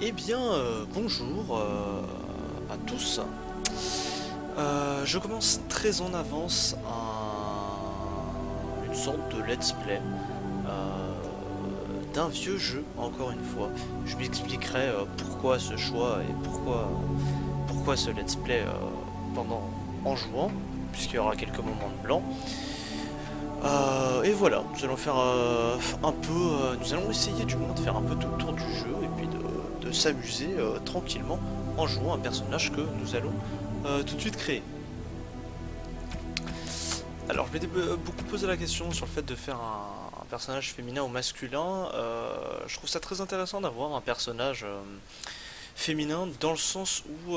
Eh bien, bonjour à tous. Je commence très en avance une sorte de let's play d'un vieux jeu, encore une fois. Je m'expliquerai pourquoi ce choix et pourquoi ce let's play en jouant, puisqu'il y aura quelques moments de blanc. Et voilà, nous allons faire nous allons essayer du moins de faire un peu tout le tour du jeu et puis de s'amuser tranquillement en jouant un personnage que nous allons tout de suite créer. Alors je m'étais beaucoup posé la question sur le fait de faire un personnage féminin ou masculin. Je trouve ça très intéressant d'avoir un personnage féminin dans le sens où,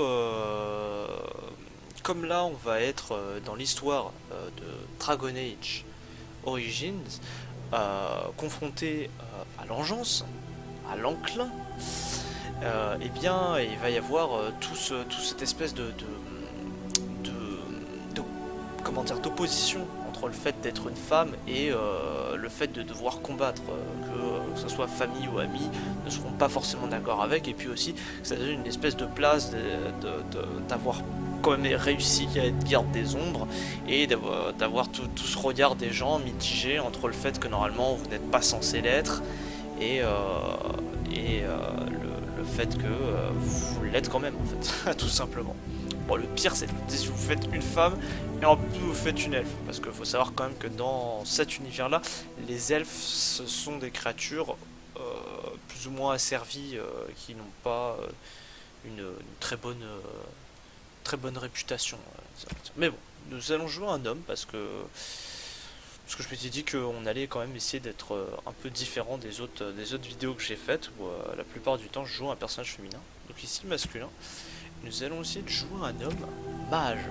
comme là on va être dans l'histoire de Dragon Age Origins, confronté à l'engeance, à l'enclin, eh bien il va y avoir tout cette espèce de, de- comment dire, d'opposition entre le fait d'être une femme et le fait de devoir combattre, que ce soit famille ou amis ne seront pas forcément d'accord avec, et puis aussi ça donne une espèce de place d'avoir quand même réussi à être garde des ombres et d'avoir tout ce regard des gens mitigé entre le fait que normalement vous n'êtes pas censé l'être et, le fait que vous l'êtes quand même en fait, tout simplement. Bon, le pire c'est si vous faites une femme et en plus vous faites une elfe, parce qu'il faut savoir quand même que dans cet univers là, les elfes ce sont des créatures plus ou moins asservies, qui n'ont pas une très bonne réputation. Mais bon, nous allons jouer un homme parce que je m'étais dit qu'on allait quand même essayer d'être un peu différent des autres vidéos que j'ai faites où la plupart du temps je joue un personnage féminin. Donc ici masculin. Nous allons essayer de jouer un homme mage.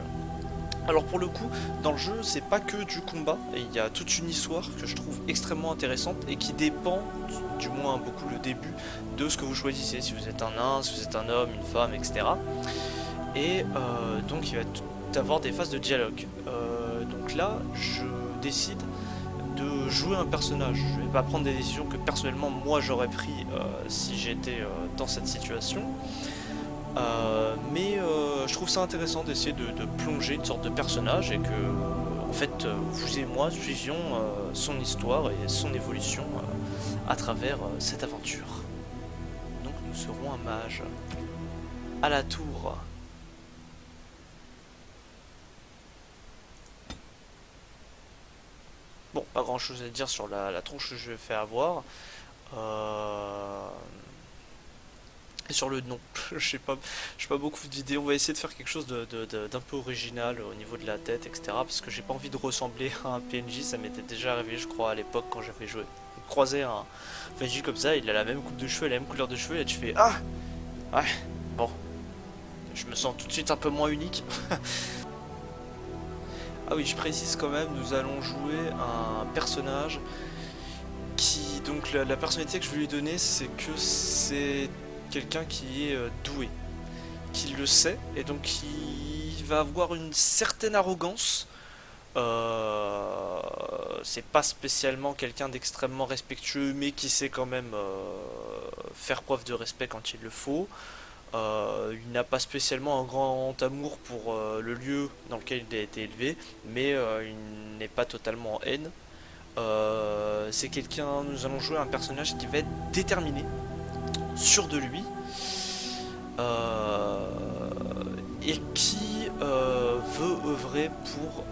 Alors pour le coup, dans le jeu, c'est pas que du combat, et il y a toute une histoire que je trouve extrêmement intéressante et qui dépend, du moins beaucoup le début, de ce que vous choisissez, si vous êtes un nain, si vous êtes un homme, une femme, etc. Et donc il va avoir des phases de dialogue. Donc là, je décide de jouer un personnage. Je vais pas prendre des décisions que personnellement moi j'aurais pris si j'étais dans cette situation. Mais je trouve ça intéressant d'essayer de plonger une sorte de personnage et que, en fait, vous et moi suivions son histoire et son évolution à travers cette aventure. Donc nous serons un mage. À la tour. Bon, pas grand chose à dire sur la tronche que je vais faire avoir. Euh, Et sur le nom, je sais pas beaucoup d'idées. On va essayer de faire quelque chose d'un peu original au niveau de la tête, etc. Parce que j'ai pas envie de ressembler à un PNJ. Ça m'était déjà arrivé, je crois, à l'époque quand j'avais joué. Croiser un PNJ comme ça, il a la même coupe de cheveux, la même couleur de cheveux, et tu fais ah ouais, bon, je me sens tout de suite un peu moins unique. Ah oui, je précise quand même, nous allons jouer un personnage qui, donc la personnalité que je vais lui donner, c'est que c'est quelqu'un qui est doué, qui le sait, et donc qui va avoir une certaine arrogance. C'est pas spécialement quelqu'un d'extrêmement respectueux, mais qui sait quand même faire preuve de respect quand il le faut. Il n'a pas spécialement un grand amour pour le lieu dans lequel il a été élevé, mais il n'est pas totalement en haine. C'est quelqu'un, nous allons jouer un personnage qui va être déterminé, sûr de lui, euh, et qui veut œuvrer pour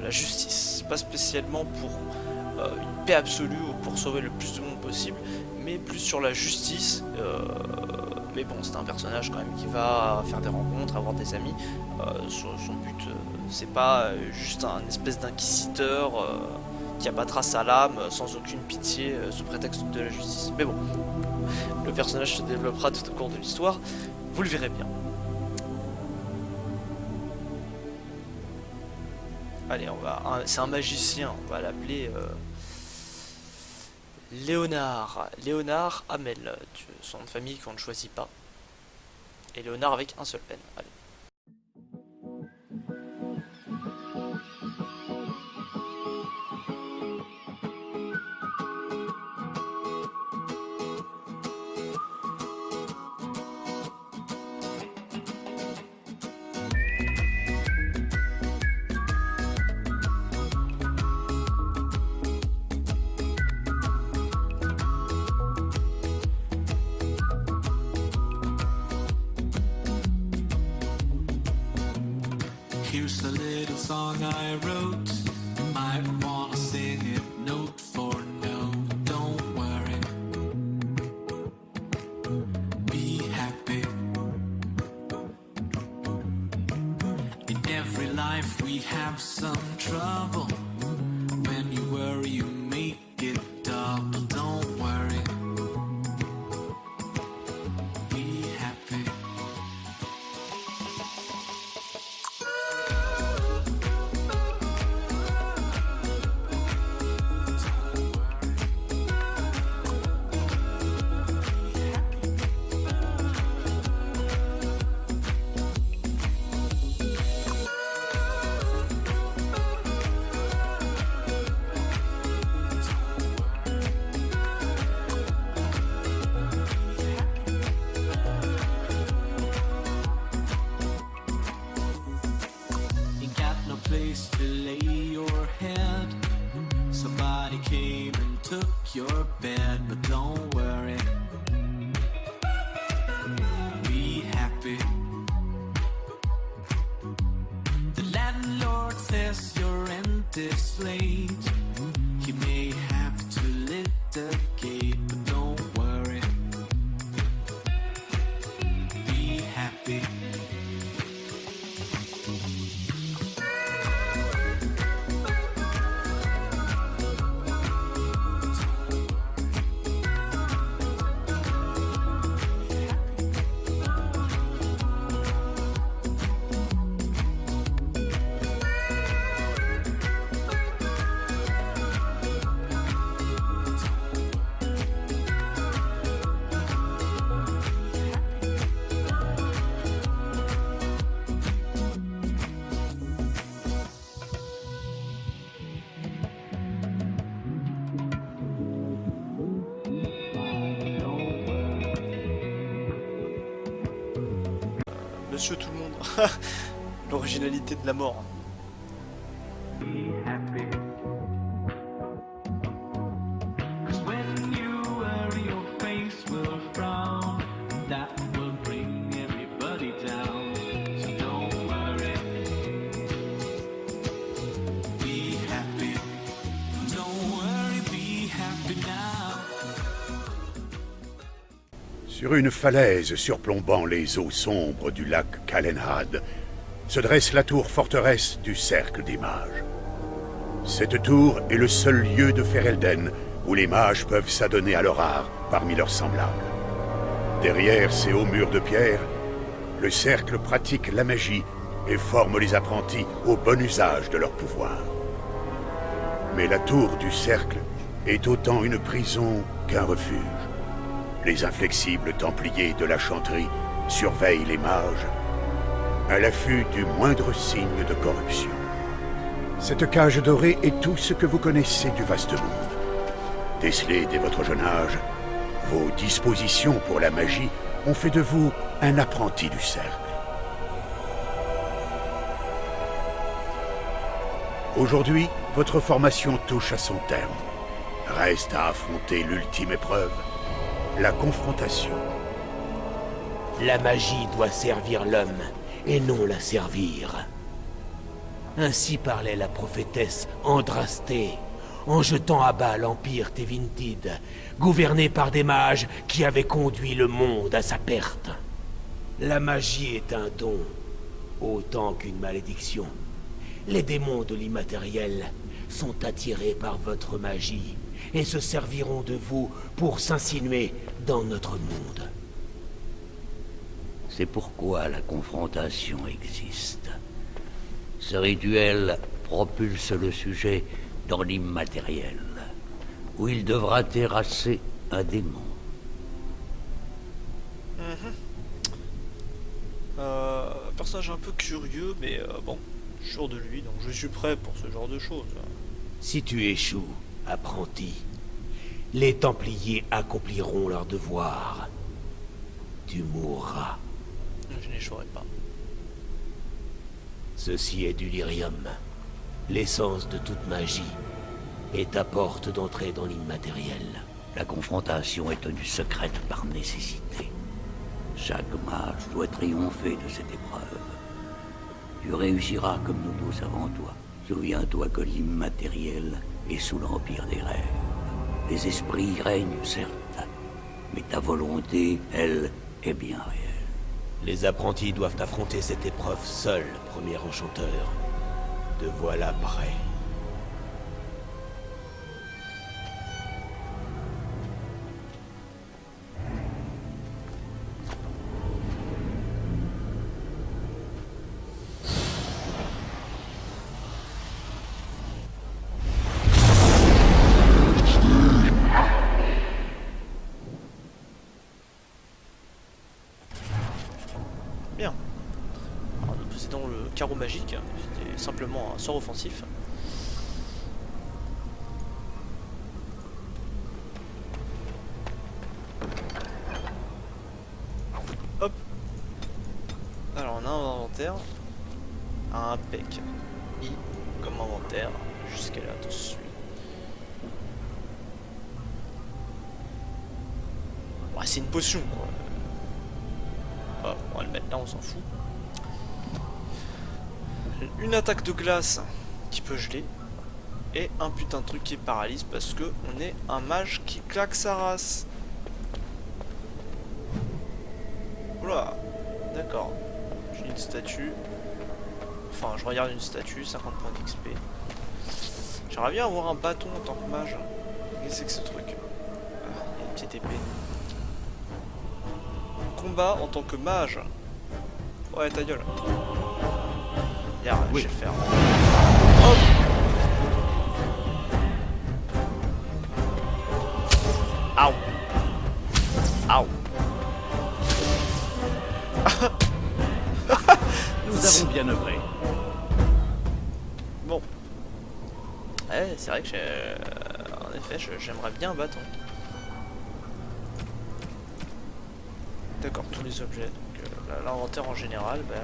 la justice. Pas spécialement pour une paix absolue ou pour sauver le plus de monde possible, mais plus sur la justice. Mais bon, c'est un personnage quand même qui va faire des rencontres, avoir des amis. Son but, c'est pas juste un espèce d'inquisiteur qui abattra sa lame sans aucune pitié sous prétexte de la justice. Mais bon, le personnage se développera tout au cours de l'histoire, vous le verrez bien. Allez, c'est un magicien, on va l'appeler Léonard. Léonard Hamel, son nom de famille qu'on ne choisit pas. Et Léonard avec un seul N. Allez. Here's a little song I wrote. You might wanna sing it note for note. Don't worry. Be happy. In every life we have some trouble. When you worry, you make it double. Don't worry. Be happy. Place to lay your head. Somebody came and took your bed, but don't worry. Be happy. The landlord says your rent is late. He may have to litigate, but don't worry. Be happy. Monsieur tout le monde. L'originalité de la mort. Be happy. 'Cause when you worry, your face will frown. That will bring everybody down. So don't worry. Be happy. Don't worry, be happy now. Sur une falaise surplombant les eaux sombres du lac Calenhad, se dresse la tour forteresse du Cercle des Mages. Cette tour est le seul lieu de Ferelden où les mages peuvent s'adonner à leur art parmi leurs semblables. Derrière ces hauts murs de pierre, le Cercle pratique la magie et forme les apprentis au bon usage de leur pouvoir. Mais la tour du Cercle est autant une prison qu'un refuge. Les inflexibles templiers de la chanterie surveillent les mages à l'affût du moindre signe de corruption. Cette cage dorée est tout ce que vous connaissez du vaste monde. Décelé dès votre jeune âge, vos dispositions pour la magie ont fait de vous un apprenti du Cercle. Aujourd'hui, votre formation touche à son terme. Reste à affronter l'ultime épreuve, la confrontation. La magie doit servir l'homme, et non la servir. Ainsi parlait la prophétesse Andrastée, en jetant à bas l'Empire Tevintid, gouverné par des mages qui avaient conduit le monde à sa perte. La magie est un don, autant qu'une malédiction. Les démons de l'immatériel sont attirés par votre magie, et se serviront de vous pour s'insinuer dans notre monde. C'est pourquoi la confrontation existe. Ce rituel propulse le sujet dans l'immatériel, où il devra terrasser un démon. Personnage un peu curieux, mais bon, je suis sûr de lui, donc je suis prêt pour ce genre de choses. Si tu échoues, apprenti, les Templiers accompliront leur devoir. Tu mourras. Je n'échouerai pas. Ceci est du lyrium, l'essence de toute magie, et ta porte d'entrée dans l'immatériel. La confrontation est tenue secrète par nécessité. Chaque mage doit triompher de cette épreuve. Tu réussiras comme nous tous avant toi. Souviens-toi que l'immatériel est sous l'empire des rêves. Les esprits y règnent, certes, mais ta volonté, elle, est bien réelle. Les apprentis doivent affronter cette épreuve seuls, premier enchanteur. Te voilà prêt. Bien. Alors, nous possédons le carreau magique, c'était simplement un sort offensif. Hop. Alors on a un inventaire, un pec, I comme inventaire, jusqu'à là tout de suite. Ouais, c'est une potion quoi. Ah, on va le mettre là, on s'en fout. Une attaque de glace qui peut geler. Et un putain de truc qui paralyse parce que on est un mage qui claque sa race. Oula, d'accord. J'ai une statue. Enfin, je regarde une statue, 50 points d'XP. J'aimerais bien avoir un bâton en tant que mage. Qu'est-ce que c'est que ce truc? Ah, il y a une petite épée. Combat en tant que mage. Ouais, ta gueule. Regarde, Oui. je vais le faire. Hop. Aouh. Aouh. Nous avons bien œuvré. Bon. Ouais, c'est vrai que en effet, j'aimerais bien un bâton. D'accord, tous les objets. Donc l'inventaire en général, bah,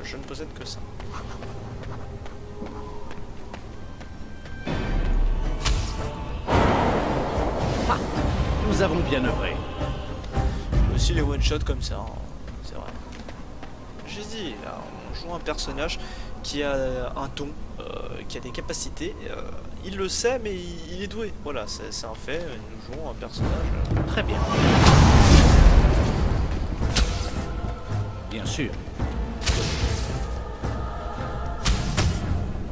je ne possède que ça. Nous avons bien œuvré. Aussi les one shot comme ça, hein, c'est vrai. J'ai dit, là, on joue un personnage qui a un don, qui a des capacités. Il le sait, mais il est doué. Voilà, c'est un fait. Nous jouons un personnage. Très bien. Bien sûr.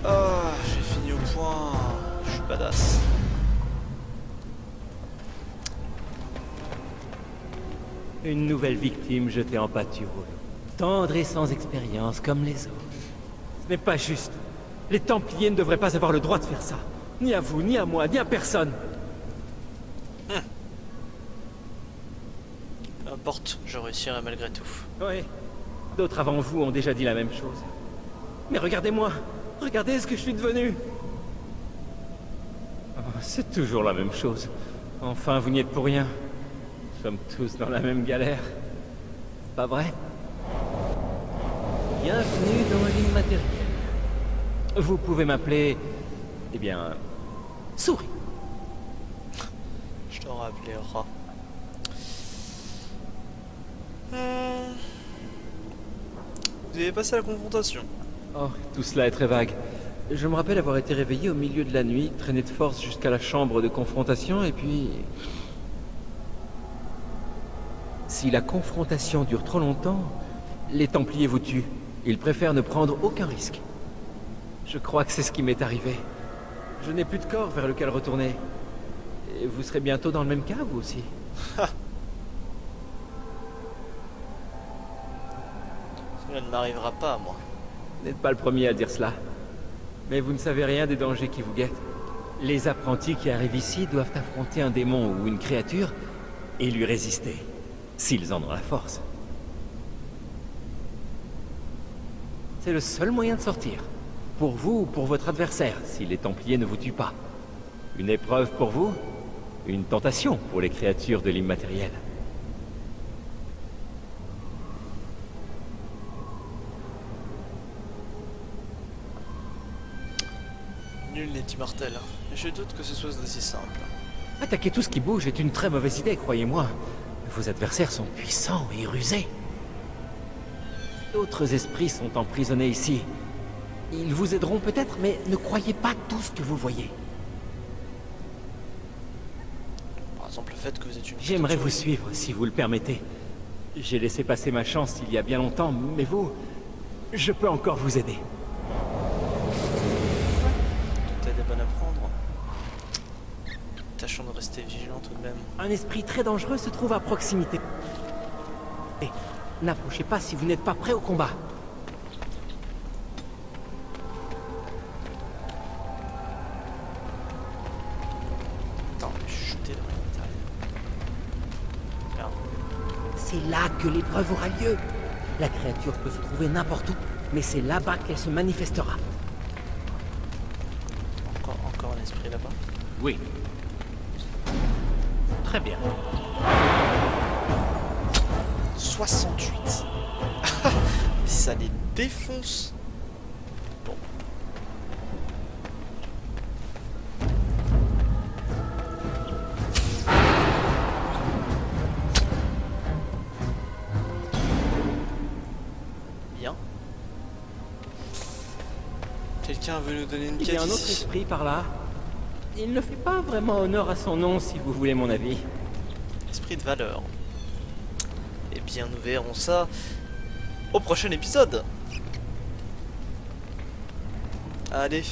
Ah, j'ai fini au point. Je suis badass. Une nouvelle victime jetée en pâture, tendre et sans expérience comme les autres. Ce n'est pas juste. Les Templiers ne devraient pas avoir le droit de faire ça. Ni à vous, ni à moi, ni à personne. Peu importe, je réussirai malgré tout. Oui. D'autres avant vous ont déjà dit la même chose. Mais regardez-moi. Regardez ce que je suis devenu. Oh, c'est toujours la même chose. Enfin, vous n'y êtes pour rien. Nous sommes tous dans la même galère. Pas vrai? Bienvenue dans l'immatériel. Vous pouvez m'appeler... Eh bien... Souris. Je t'aurais appelé rat. Vous avez passé la confrontation. Oh, tout cela est très vague. Je me rappelle avoir été réveillé au milieu de la nuit, traîné de force jusqu'à la chambre de confrontation, et puis... Si la confrontation dure trop longtemps, les Templiers vous tuent. Ils préfèrent ne prendre aucun risque. Je crois que c'est ce qui m'est arrivé. Je n'ai plus de corps vers lequel retourner. Et vous serez bientôt dans le même cas, vous aussi. Cela ne m'arrivera pas à moi. Vous n'êtes pas le premier à dire cela. Mais vous ne savez rien des dangers qui vous guettent. Les apprentis qui arrivent ici doivent affronter un démon ou une créature et lui résister. S'ils en ont la force. C'est le seul moyen de sortir. Pour vous ou pour votre adversaire, si les Templiers ne vous tuent pas. Une épreuve pour vous, une tentation pour les créatures de l'immatériel. Nul n'est immortel. Mais je doute que ce soit aussi simple. Attaquer tout ce qui bouge est une très mauvaise idée, croyez-moi. Vos adversaires sont puissants et rusés. D'autres esprits sont emprisonnés ici, Ils vous aideront peut-être, mais ne croyez pas tout ce que vous voyez. Par exemple, le fait que vous êtes une... J'aimerais vous suivre, si vous le permettez. J'ai laissé passer ma chance il y a bien longtemps, mais vous... Je peux encore vous aider. Toute aide est bonne à prendre. Tâchons de rester vigilants tout de même. Un esprit très dangereux se trouve à proximité. Et n'approchez pas si vous n'êtes pas prêt au combat. Attends, je suis chuté dans l'intérieur. Merde. C'est là que l'épreuve aura lieu. La créature peut se trouver n'importe où, mais c'est là-bas qu'elle se manifestera. Encore un esprit là-bas. Oui. Très bien. 68. Ça les défonce. Bon. Bien. Quelqu'un veut nous donner une Il quête y a un autre ici. esprit par là. Il ne fait pas vraiment honneur à son nom, si vous voulez mon avis. Esprit de valeur. Eh bien, nous verrons ça au prochain épisode. Allez,